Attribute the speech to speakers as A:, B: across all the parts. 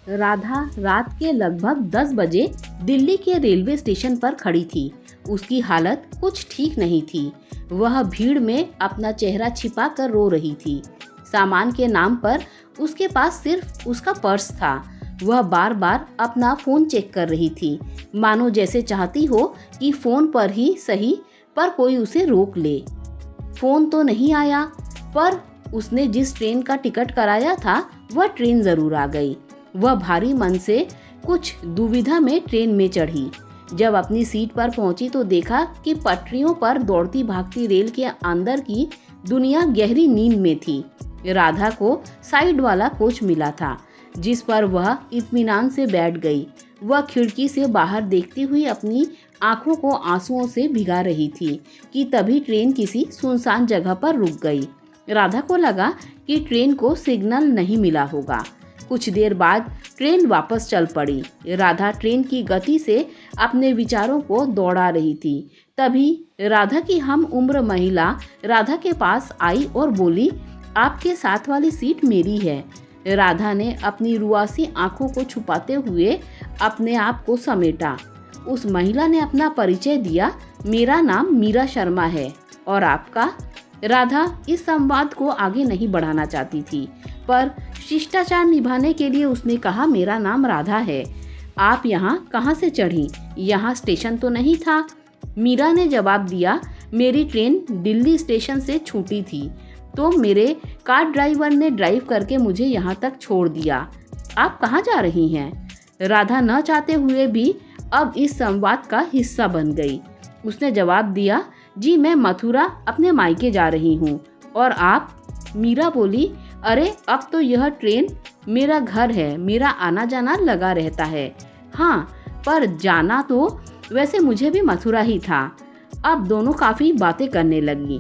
A: राधा रात के लगभग 10 बजे दिल्ली के रेलवे स्टेशन पर खड़ी थी। उसकी हालत कुछ ठीक नहीं थी। वह भीड़ में अपना चेहरा छिपा कर रो रही थी। सामान के नाम पर उसके पास सिर्फ उसका पर्स था। वह बार बार अपना फोन चेक कर रही थी, मानो जैसे चाहती हो कि फोन पर ही सही पर कोई उसे रोक ले। फोन तो नहीं आया, पर उसने जिस ट्रेन का टिकट कराया था वह ट्रेन जरूर आ गई। वह भारी मन से कुछ दुविधा में ट्रेन में चढ़ी। जब अपनी सीट पर पहुंची तो देखा कि पटरियों पर दौड़ती भागती रेल के अंदर की दुनिया गहरी नींद में थी। राधा को साइड वाला कोच मिला था, जिस पर वह इत्मीनान से बैठ गई। वह खिड़की से बाहर देखती हुई अपनी आंखों को आंसुओं से भिगा रही थी कि तभी ट्रेन किसी सुनसान जगह पर रुक गई। राधा को लगा कि ट्रेन को सिग्नल नहीं मिला होगा। कुछ देर बाद ट्रेन वापस चल पड़ी। राधा ट्रेन की गति से अपने विचारों को दौड़ा रही थी। तभी राधा की हम उम्र महिला राधा के पास आई और बोली, आपके साथ वाली सीट मेरी है। राधा ने अपनी रुआसी आंखों को छुपाते हुए अपने आप को समेटा। उस महिला ने अपना परिचय दिया, मेरा नाम मीरा शर्मा है। और आपका? राधा इस संवाद को आगे नहीं बढ़ाना चाहती थी, पर शिष्टाचार निभाने के लिए उसने कहा, मेरा नाम राधा है। आप यहाँ कहाँ से चढ़ी? यहाँ स्टेशन तो नहीं था। मीरा ने जवाब दिया, मेरी ट्रेन दिल्ली स्टेशन से छूटी थी तो मेरे कार ड्राइवर ने ड्राइव करके मुझे यहाँ तक छोड़ दिया। आप कहाँ जा रही हैं? राधा न चाहते हुए भी अब इस संवाद का हिस्सा बन गई। उसने जवाब दिया, जी मैं मथुरा अपने मायके जा रही हूँ। और आप? मीरा बोली, अरे अब तो यह ट्रेन मेरा घर है, मेरा आना जाना लगा रहता है। हाँ, पर जाना तो वैसे मुझे भी मथुरा ही था। अब दोनों काफ़ी बातें करने लगी।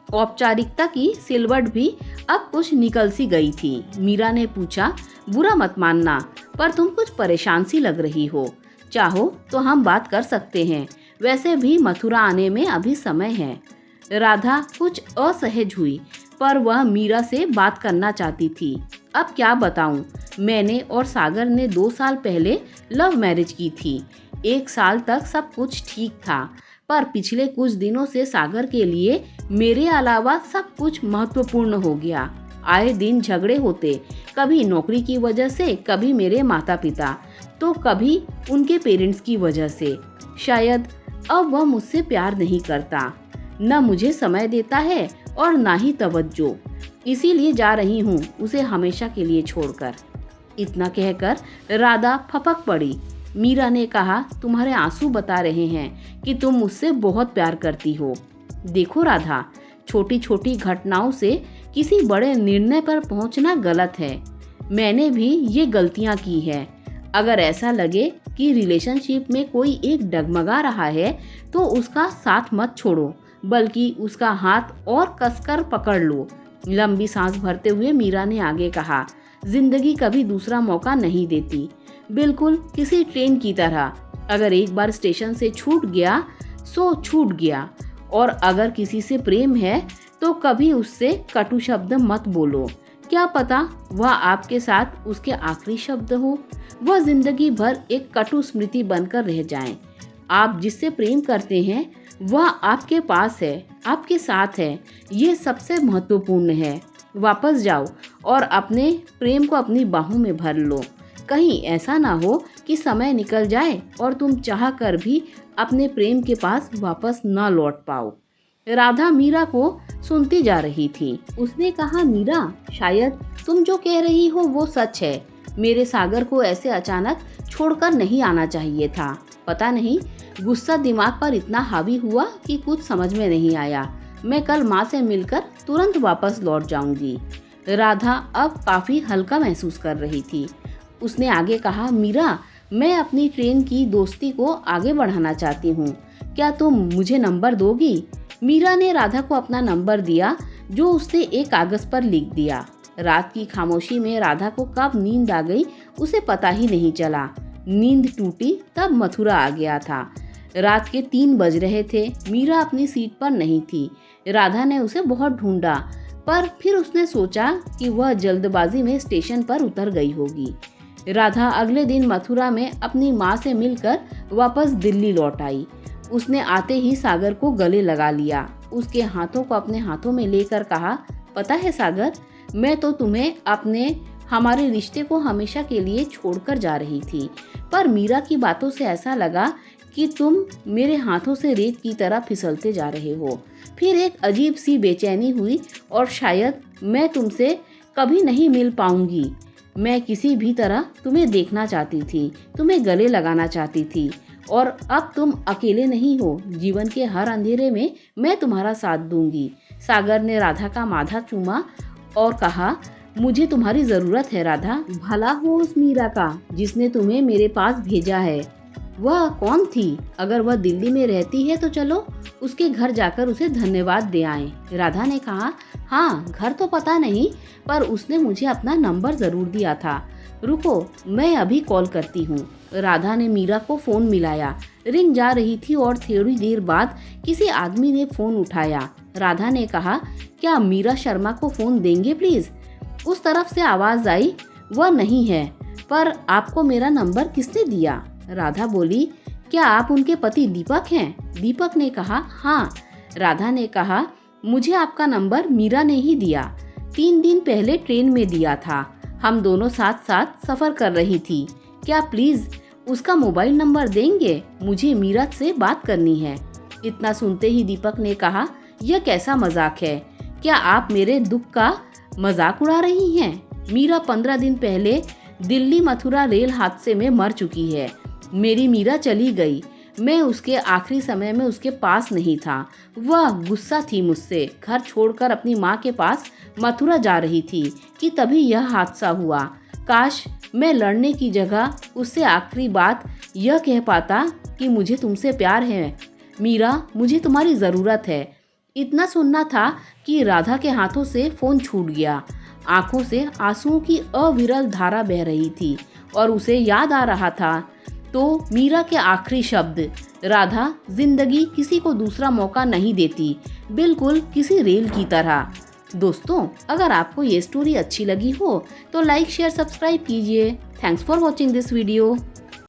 A: औपचारिकता की सिलवट भी अब कुछ निकल सी गई थी। मीरा ने पूछा, बुरा मत मानना, पर तुम कुछ परेशान सी लग रही हो। चाहो तो हम बात कर सकते हैं, वैसे भी मथुरा आने में अभी समय है। राधा कुछ असहज हुई, पर वह मीरा से बात करना चाहती थी। अब क्या बताऊं, मैंने और सागर ने 2 साल पहले लव मैरिज की थी। 1 साल तक सब कुछ ठीक था, पर पिछले कुछ दिनों से सागर के लिए मेरे अलावा सब कुछ महत्वपूर्ण हो गया। आए दिन झगड़े होते, कभी नौकरी की वजह से, कभी मेरे माता पिता, तो कभी उनके पेरेंट्स की वजह से। शायद अब वह मुझसे प्यार नहीं करता, न मुझे समय देता है और ना ही तवज्जो। इसीलिए जा रही हूँ उसे हमेशा के लिए छोड़कर। इतना कहकर राधा फपक पड़ी। मीरा ने कहा, तुम्हारे आंसू बता रहे हैं कि तुम मुझसे बहुत प्यार करती हो। देखो राधा, छोटी छोटी घटनाओं से किसी बड़े निर्णय पर पहुंचना गलत है। मैंने भी ये गलतियां की हैं। अगर ऐसा लगे कि रिलेशनशिप में कोई एक डगमगा रहा है तो उसका साथ मत छोड़ो, बल्कि उसका हाथ और कसकर पकड़ लो। लंबी सांस भरते हुए मीरा ने आगे कहा, जिंदगी कभी दूसरा मौका नहीं देती, बिल्कुल किसी ट्रेन की तरह। अगर एक बार स्टेशन से छूट गया सो छूट गया। और अगर किसी से प्रेम है तो कभी उससे कटु शब्द मत बोलो। क्या पता वह आपके साथ उसके आखिरी शब्द हो, वह जिंदगी भर एक कटु स्मृति बनकर रह जाएं। आप जिससे प्रेम करते हैं वह आपके पास है, आपके साथ है, ये सबसे महत्वपूर्ण है। वापस जाओ और अपने प्रेम को अपनी बाहों में भर लो। कहीं ऐसा ना हो कि समय निकल जाए और तुम चाह कर भी अपने प्रेम के पास वापस न लौट पाओ। राधा मीरा को सुनती जा रही थी। उसने कहा, मीरा, शायद तुम जो कह रही हो वो सच है। मेरे सागर को ऐसे अचानक छोड़कर नहीं आना चाहिए था। पता नहीं गुस्सा दिमाग पर इतना हावी हुआ कि कुछ समझ में नहीं आया। मैं कल माँ से मिलकर तुरंत वापस लौट जाऊंगी। राधा अब काफी हल्का महसूस कर रही थी। उसने आगे कहा, मीरा, मैं अपनी ट्रेन की दोस्ती को आगे बढ़ाना चाहती हूँ। क्या तुम मुझे नंबर दोगी? मीरा ने राधा को अपना नंबर दिया, जो उसने एक कागज पर लिख दिया। रात की खामोशी में राधा को कब नींद आ गई उसे पता ही नहीं चला। नींद टूटी तब मथुरा आ गया था। रात के 3 बज रहे थे। मीरा अपनी सीट पर नहीं थी। राधा ने उसे बहुत ढूंढा, पर फिर उसने सोचा कि वह जल्दबाजी में स्टेशन पर उतर गई होगी। राधा अगले दिन मथुरा में अपनी माँ से मिलकर वापस दिल्ली लौट आई। उसने आते ही सागर को गले लगा लिया। उसके हाथों को अपने हाथों में लेकर कहा, पता है सागर, मैं तो तुम्हें हमारे रिश्ते को हमेशा के लिए छोड़कर जा रही थी, पर मीरा की बातों से ऐसा लगा कि तुम मेरे हाथों से रेत की तरह फिसलते जा रहे हो। फिर एक अजीब सी बेचैनी हुई और शायद मैं तुमसे कभी नहीं मिल पाऊंगी। मैं किसी भी तरह तुम्हें देखना चाहती थी, तुम्हें गले लगाना चाहती थी, और अब तुम अकेले नहीं हो। जीवन के हर अंधेरे में मैं तुम्हारा साथ दूंगी। सागर ने राधा का माथा चूमा और कहा, मुझे तुम्हारी जरूरत है राधा। भला हो उस मीरा का जिसने तुम्हें मेरे पास भेजा है। वह कौन थी? अगर वह दिल्ली में रहती है तो चलो उसके घर जाकर उसे धन्यवाद दे आएं। राधा ने कहा, हाँ, घर तो पता नहीं, पर उसने मुझे अपना नंबर जरूर दिया था। रुको, मैं अभी कॉल करती हूँ। राधा ने मीरा को फोन मिलाया। रिंग जा रही थी और थोड़ी देर बाद किसी आदमी ने फोन उठाया। राधा ने कहा, क्या मीरा शर्मा को फोन देंगे प्लीज? उस तरफ से आवाज आई, वह नहीं है, पर आपको मेरा नंबर किसने दिया? राधा बोली, क्या आप उनके पति दीपक हैं? दीपक ने कहा, हाँ। राधा ने कहा, मुझे आपका नंबर मीरा ने ही दिया। 3 दिन पहले ट्रेन में दिया था। हम दोनों साथ साथ सफर कर रही थी। क्या प्लीज उसका मोबाइल नंबर देंगे? मुझे मीरा से बात करनी है। इतना सुनते ही दीपक ने कहा, यह कैसा मजाक है? क्या आप मेरे दुख का मजाक उड़ा रही हैं? मीरा 15 दिन पहले दिल्ली मथुरा रेल हादसे में मर चुकी है। मेरी मीरा चली गई। मैं उसके आखिरी समय में उसके पास नहीं था। वह गुस्सा थी मुझसे। घर छोड़कर अपनी माँ के पास मथुरा जा रही थी कि तभी यह हादसा हुआ। काश मैं लड़ने की जगह उससे आखिरी बात यह कह पाता कि मुझे तुमसे प्यार है मीरा, मुझे तुम्हारी ज़रूरत है। इतना सुनना था कि राधा के हाथों से फ़ोन छूट गया। आंखों से आंसुओं की अविरल धारा बह रही थी और उसे याद आ रहा था तो मीरा के आखिरी शब्द, राधा, जिंदगी किसी को दूसरा मौका नहीं देती, बिल्कुल किसी रेल की तरह। दोस्तों, अगर आपको ये स्टोरी अच्छी लगी हो तो लाइक, शेयर, सब्सक्राइब कीजिए। Thanks for watching this video.